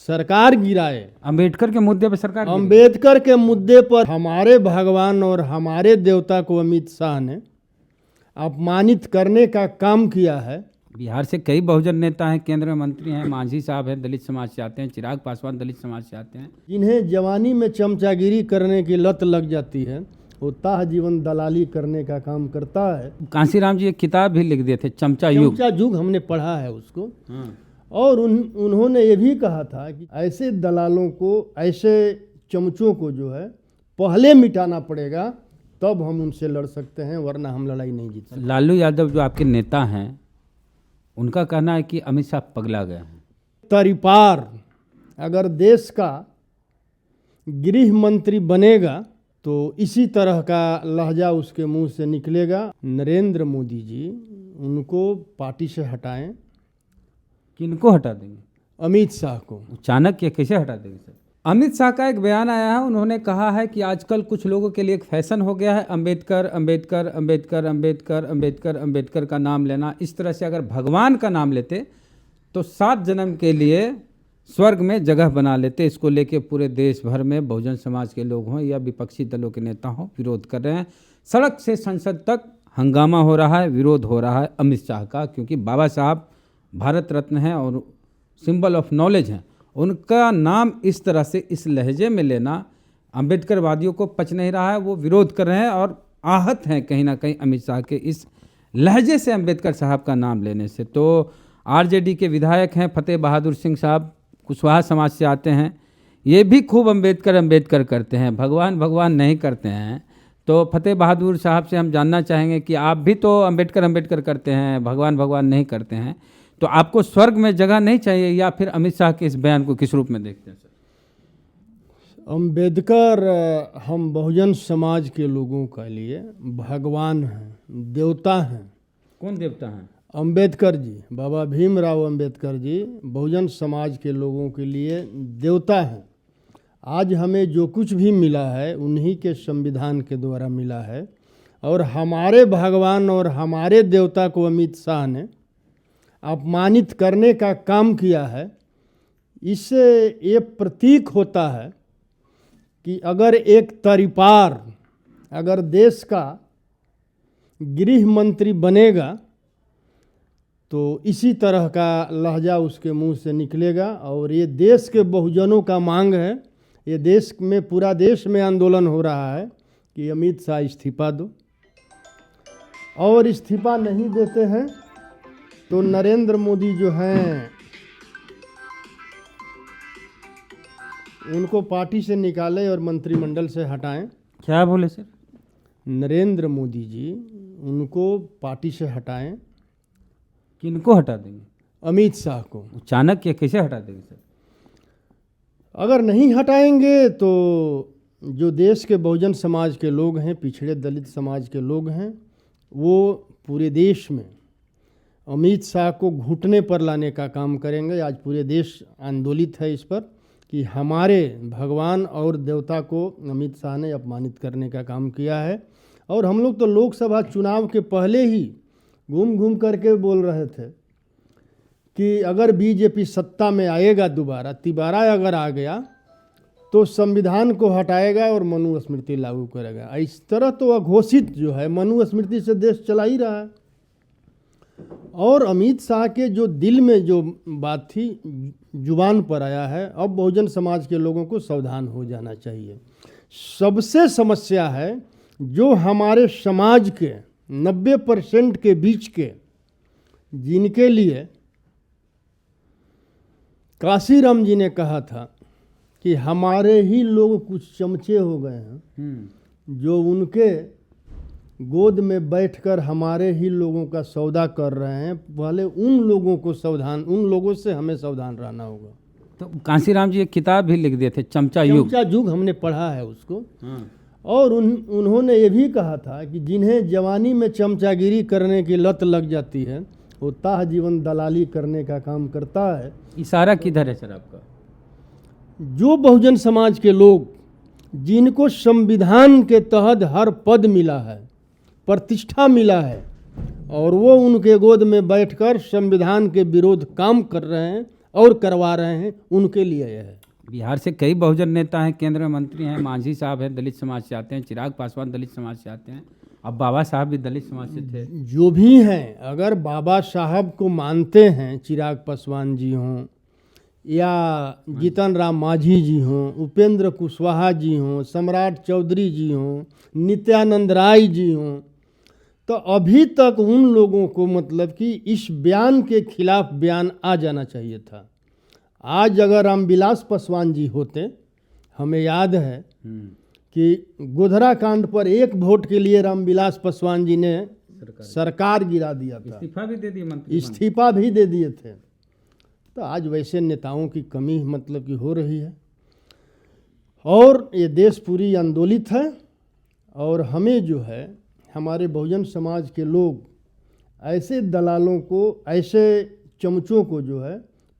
सरकार गिराए। अंबेडकर के मुद्दे पर सरकार गिरी। अंबेडकर के मुद्दे पर हमारे भगवान और हमारे देवता को अमित शाह ने अपमानित करने का काम किया है। बिहार से कई बहुजन नेता हैं, केंद्र में मंत्री हैं, मांझी साहब हैं, दलित समाज से आते हैं, चिराग पासवान दलित समाज से आते हैं। जिन्हें जवानी में चमचागिरी करने की लत लग जाती है वो ताह जीवन दलाली करने का काम करता है। कांसीराम जी एक किताब भी लिख दिए थे, चमचा युग। चमचा युग हमने पढ़ा है उसको। और उन्होंने ये भी कहा था कि ऐसे दलालों को, ऐसे चमचों को जो है पहले मिटाना पड़ेगा, तब हम उनसे लड़ सकते हैं, वरना हम लड़ाई नहीं जीत सकते। लालू यादव जो आपके नेता हैं, उनका कहना है कि अमित शाह पगला गए हैं। तरीपार अगर देश का गृह मंत्री बनेगा तो इसी तरह का लहजा उसके मुंह से निकलेगा। नरेंद्र मोदी जी उनको पार्टी से हटाएं। किनको हटा देंगे? अमित शाह को। चाणक्य कैसे हटा देंगे सर? अमित शाह का एक बयान आया है, उन्होंने कहा है कि आजकल कुछ लोगों के लिए एक फैशन हो गया है अंबेडकर अंबेडकर अंबेडकर अंबेडकर अंबेडकर अंबेडकर का नाम लेना। इस तरह से अगर भगवान का नाम लेते तो 7 जन्म के लिए स्वर्ग में जगह बना लेते। इसको लेके पूरे देश भर में बहुजन समाज के लोग हों या विपक्षी दलों के नेता हों, विरोध कर रहे हैं। सड़क से संसद तक हंगामा हो रहा है, विरोध हो रहा है अमित शाह का, क्योंकि बाबा साहब भारत रत्न हैं और सिंबल ऑफ नॉलेज हैं। उनका नाम इस तरह से इस लहजे में लेना अंबेडकरवादियों को पच नहीं रहा है। वो विरोध कर रहे हैं और आहत हैं कहीं ना कहीं अमित शाह के इस लहजे से, अंबेडकर साहब का नाम लेने से। तो आरजेडी के विधायक हैं फतेह बहादुर सिंह साहब, कुशवाहा समाज से आते हैं, ये भी खूब अंबेडकर अंबेडकर करते हैं, भगवान भगवान नहीं करते हैं। तो फतेह बहादुर साहब से हम जानना चाहेंगे कि आप भी तो अंबेडकर अंबेडकर करते हैं, भगवान भगवान नहीं करते हैं, तो आपको स्वर्ग में जगह नहीं चाहिए, या फिर अमित शाह के इस बयान को किस रूप में देखते हैं सर? अंबेडकर हम बहुजन समाज के लोगों के लिए भगवान हैं, देवता हैं। कौन देवता हैं? अंबेडकर जी, बाबा भीमराव अंबेडकर जी बहुजन समाज के लोगों के लिए देवता हैं। आज हमें जो कुछ भी मिला है उन्हीं के संविधान के द्वारा मिला है। और हमारे भगवान और हमारे देवता को अमित शाह ने अपमानित करने का काम किया है। इससे ये प्रतीक होता है कि अगर एक तरीपार अगर देश का गृह मंत्री बनेगा तो इसी तरह का लहजा उसके मुंह से निकलेगा। और ये देश के बहुजनों का मांग है, ये देश में, पूरा देश में आंदोलन हो रहा है कि अमित शाह इस्तीफा दो। और इस्तीफा नहीं देते हैं तो नरेंद्र मोदी जो हैं उनको पार्टी से निकालें और मंत्रिमंडल से हटाएं। क्या बोले सर? नरेंद्र मोदी जी उनको पार्टी से हटाएं। किनको हटा देंगे? अमित शाह को। चाणक्य कैसे हटा देंगे सर? अगर नहीं हटाएंगे तो जो देश के बहुजन समाज के लोग हैं, पिछड़े दलित समाज के लोग हैं, वो पूरे देश में अमित शाह को घुटने पर लाने का काम करेंगे। आज पूरे देश आंदोलित है इस पर कि हमारे भगवान और देवता को अमित शाह ने अपमानित करने का काम किया है। और हम लोग तो लोकसभा चुनाव के पहले ही घूम घूम करके बोल रहे थे कि अगर बीजेपी सत्ता में आएगा, तिबारा अगर आ गया तो संविधान को हटाएगा और मनुस्मृति लागू करेगा। इस तरह तो अघोषित जो है मनुस्मृति से देश चला ही रहा है। और अमित शाह के जो दिल में जो बात थी जुबान पर आया है। अब बहुजन समाज के लोगों को सावधान हो जाना चाहिए। सबसे समस्या है जो हमारे समाज के 90% के बीच के, जिनके लिए काशीराम जी ने कहा था कि हमारे ही लोग कुछ चमचे हो गए हैं, जो उनके गोद में बैठकर हमारे ही लोगों का सौदा कर रहे हैं। पहले उन लोगों से हमें सावधान रहना होगा। तो कांसीराम जी एक किताब भी लिख दिए थे, चमचा युग। चमचा युग हमने पढ़ा है उसको। और उन्होंने ये भी कहा था कि जिन्हें जवानी में चमचागिरी करने की लत लग जाती है वो ताह जीवन दलाली करने का काम करता है। इशारा किधर है सर आपका? जो बहुजन समाज के लोग, जिनको संविधान के तहत हर पद मिला है, प्रतिष्ठा मिला है, और वो उनके गोद में बैठकर संविधान के विरोध काम कर रहे हैं, और करवा रहे हैं, उनके लिए यह है। बिहार से कई बहुजन नेता हैं, केंद्र में मंत्री हैं, मांझी साहब हैं दलित समाज से आते हैं, चिराग पासवान दलित समाज से आते हैं, अब बाबा साहब भी दलित समाज से थे। जो भी हैं, अगर बाबा साहब को मानते हैं, चिराग पासवान जी हों या जीतन राम मांझी जी हों, उपेंद्र कुशवाहा जी हों, सम्राट चौधरी जी हों, नित्यानंद राय जी हों, तो अभी तक उन लोगों को मतलब कि इस बयान के खिलाफ बयान आ जाना चाहिए था। आज अगर रामविलास पासवान जी होते, हमें याद है कि गोधरा कांड पर 1 वोट के लिए रामविलास पासवान जी ने सरकार गिरा दिया था, इस्तीफा भी दे दिए, मंत्री इस्तीफा भी दे दिए थे। तो आज वैसे नेताओं की कमी मतलब कि हो रही है, और ये देश पूरी आंदोलित है। और हमें जो है, हमारे बहुजन समाज के लोग ऐसे दलालों को, ऐसे चमचों को जो है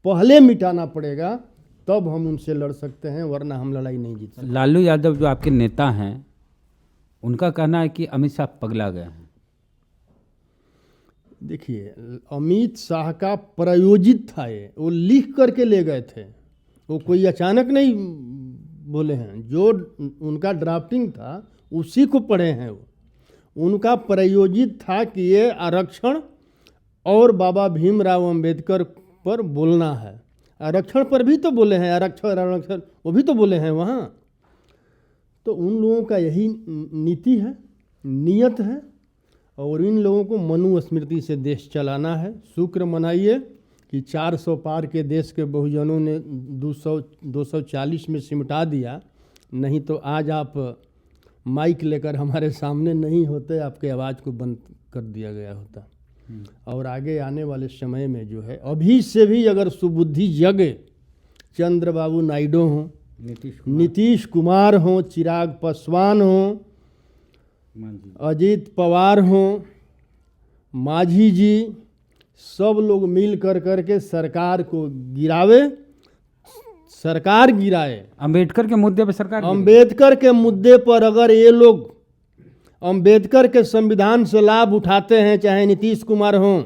पहले मिटाना पड़ेगा, तब हम उनसे लड़ सकते हैं, वरना हम लड़ाई नहीं जीत सकते। लालू यादव जो आपके नेता हैं, उनका कहना है कि अमित शाह पगला गए हैं। देखिए, अमित शाह का प्रायोजित था ये, वो लिख करके ले गए थे, वो कोई अचानक नहीं बोले हैं। जो उनका ड्राफ्टिंग था उसी को पढ़े हैं वो। उनका प्रायोजित था कि ये आरक्षण और बाबा भीमराव अंबेडकर पर बोलना है। आरक्षण पर भी तो बोले हैं, आरक्षण वो भी तो बोले हैं वहाँ। तो उन लोगों का यही नीति है, नियत है, और इन लोगों को मनुस्मृति से देश चलाना है। शुक्र मनाइए कि 400 पार के देश के बहुजनों ने 240 में सिमटा दिया, नहीं तो आज आप माइक लेकर हमारे सामने नहीं होते, आपके आवाज़ को बंद कर दिया गया होता। और आगे आने वाले समय में जो है, अभी से भी अगर सुबुद्धि जगे, चंद्रबाबू नायडू हों, नीतीश कुमार हों, चिराग पासवान हों, अजीत पवार हों, मांझी जी, सब लोग मिल कर के सरकार को गिरावे, सरकार गिराए। अंबेडकर के मुद्दे पर सरकार, अंबेडकर के मुद्दे पर अगर ये लोग अंबेडकर के संविधान से लाभ उठाते हैं, चाहे नीतीश कुमार हों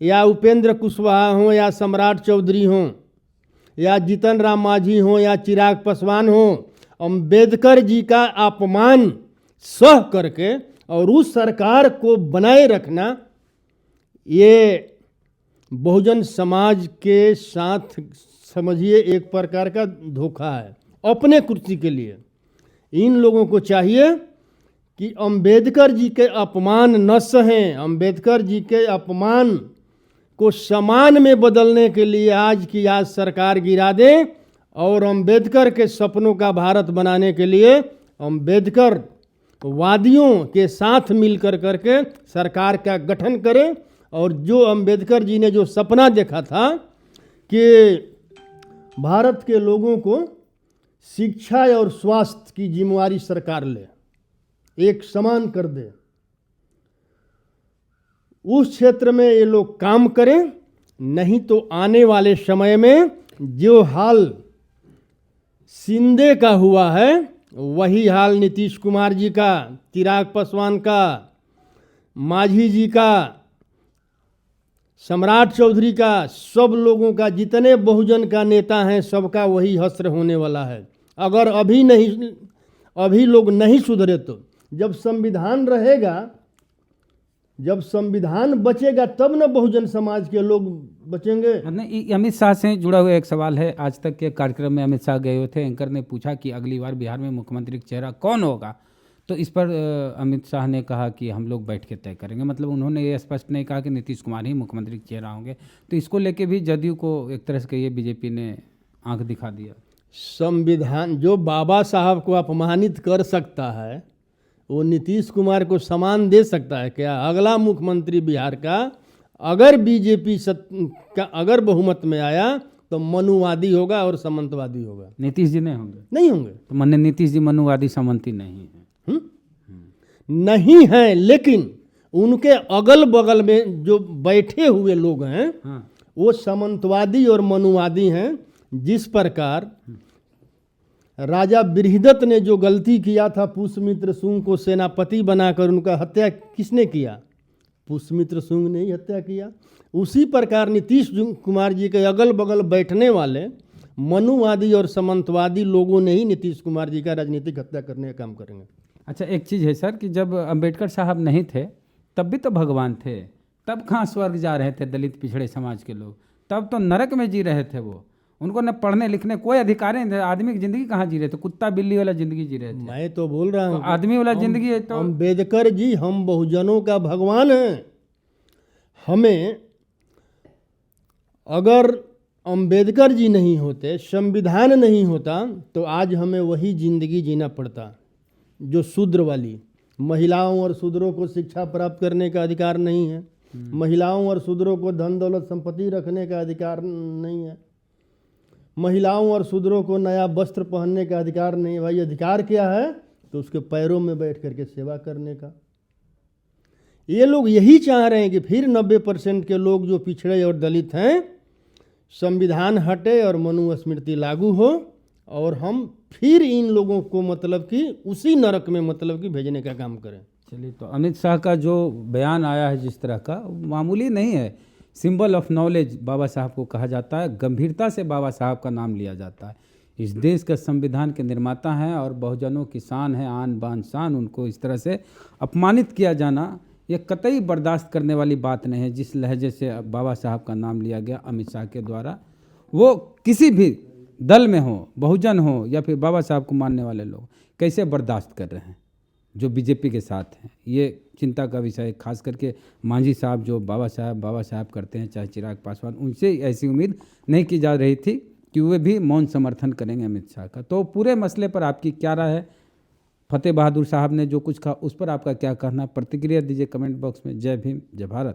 या उपेंद्र कुशवाहा हों या सम्राट चौधरी हों या जीतन राम मांझी हों या चिराग पासवान हों, अंबेडकर जी का अपमान सह करके और उस सरकार को बनाए रखना, ये बहुजन समाज के साथ समझिए एक प्रकार का धोखा है अपने कुर्सी के लिए। इन लोगों को चाहिए कि अंबेडकर जी के अपमान न सहें, अंबेडकर जी के अपमान को सम्मान में बदलने के लिए आज की आज सरकार गिरा दें, और अंबेडकर के सपनों का भारत बनाने के लिए अंबेडकर वादियों के साथ मिलकर करके सरकार का गठन करें। और जो अंबेडकर जी ने जो सपना देखा था कि भारत के लोगों को शिक्षा और स्वास्थ्य की जिम्मेवारी सरकार ले, एक समान कर दे, उस क्षेत्र में ये लोग काम करें। नहीं तो आने वाले समय में जो हाल शिंदे का हुआ है, वही हाल नीतीश कुमार जी का, चिराग पासवान का, मांझी जी का, सम्राट चौधरी का, सब लोगों का, जितने बहुजन का नेता हैं, सबका वही हश्र होने वाला है। अगर अभी लोग नहीं सुधरे तो जब संविधान रहेगा, जब संविधान बचेगा, तब न बहुजन समाज के लोग बचेंगे। अमित शाह से जुड़ा हुआ एक सवाल है। आज तक के कार्यक्रम में अमित शाह गए हुए थे, एंकर ने पूछा कि अगली बार बिहार में मुख्यमंत्री का चेहरा कौन होगा, तो इस पर अमित शाह ने कहा कि हम लोग बैठ के तय करेंगे। मतलब उन्होंने ये स्पष्ट नहीं कहा कि नीतीश कुमार ही मुख्यमंत्री का चेहरा होंगे। तो इसको लेके भी जदयू को एक तरह से कहिए बीजेपी ने आंख दिखा दिया। संविधान जो बाबा साहब को अपमानित कर सकता है, वो नीतीश कुमार को सम्मान दे सकता है क्या? अगला मुख्यमंत्री बिहार का अगर बीजेपी का अगर बहुमत में आया तो मनुवादी होगा और सामंतवादी होगा। नीतीश जी नहीं होंगे? नहीं होंगे। तो माननीय नीतीश जी मनुवादी सामंती नहीं है? नहीं है, लेकिन उनके अगल बगल में जो बैठे हुए लोग हैं, हाँ, वो सामंतवादी और मनुवादी हैं। जिस प्रकार राजा बृहदत्त ने जो गलती किया था, पुष्यमित्र शुंग को सेनापति बनाकर उनका हत्या किसने किया? पुष्यमित्र सुंग ने ही हत्या किया। उसी प्रकार नीतीश कुमार जी के अगल बगल बैठने वाले मनुवादी और सामंतवादी लोगों ने ही नीतीश कुमार जी का राजनीतिक हत्या करने का काम करेंगे। अच्छा, एक चीज़ है सर कि जब अंबेडकर साहब नहीं थे तब भी तो भगवान थे, तब कहाँ स्वर्ग जा रहे थे दलित पिछड़े समाज के लोग? तब तो नरक में जी रहे थे वो। उनको न पढ़ने लिखने कोई अधिकार नहीं थे। आदमी की ज़िंदगी कहाँ जी रहे थे? कुत्ता बिल्ली वाला ज़िंदगी जी रहे थे। मैं तो बोल रहा हूँ आदमी वाला ज़िंदगी है तो अम्बेडकर जी हम बहुजनों का भगवान हैं। हमें अगर अम्बेडकर जी नहीं होते, संविधान नहीं होता, तो आज हमें वही ज़िंदगी जीना पड़ता जो शूद्र वाली। महिलाओं और शूद्रों को शिक्षा प्राप्त करने का अधिकार नहीं है, महिलाओं और शूद्रों को धन दौलत संपत्ति रखने का अधिकार नहीं है, महिलाओं और शूद्रों को नया वस्त्र पहनने का अधिकार नहीं है। भाई अधिकार क्या है? तो उसके पैरों में बैठ करके सेवा करने का। ये लोग यही चाह रहे हैं कि फिर 90% के लोग जो पिछड़े और दलित हैं, संविधान हटे और मनुस्मृति लागू हो और हम फिर इन लोगों को मतलब कि उसी नरक में मतलब कि भेजने का काम करें। चलिए, तो अमित शाह का जो बयान आया है जिस तरह का, मामूली नहीं है। सिंबल ऑफ नॉलेज बाबा साहब को कहा जाता है, गंभीरता से बाबा साहब का नाम लिया जाता है। इस देश के संविधान के निर्माता हैं और बहुजनों की शान है, आन बान शान। उनको इस तरह से अपमानित किया जाना ये कतई बर्दाश्त करने वाली बात नहीं है। जिस लहजे से बाबा साहब का नाम लिया गया अमित शाह के द्वारा, वो किसी भी दल में हो, बहुजन हो या फिर बाबा साहब को मानने वाले लोग कैसे बर्दाश्त कर रहे हैं जो बीजेपी के साथ हैं। ये चिंता का विषय है। खास करके मांझी साहब जो बाबा साहब करते हैं, चाहे चिराग पासवान, उनसे ऐसी उम्मीद नहीं की जा रही थी कि वे भी मौन समर्थन करेंगे अमित शाह का। तो पूरे मसले पर आपकी क्या राय है? फतेह बहादुर साहब ने जो कुछ कहा उस पर आपका क्या कहना? प्रतिक्रिया दीजिए कमेंट बॉक्स में। जय भीम, जय भारत।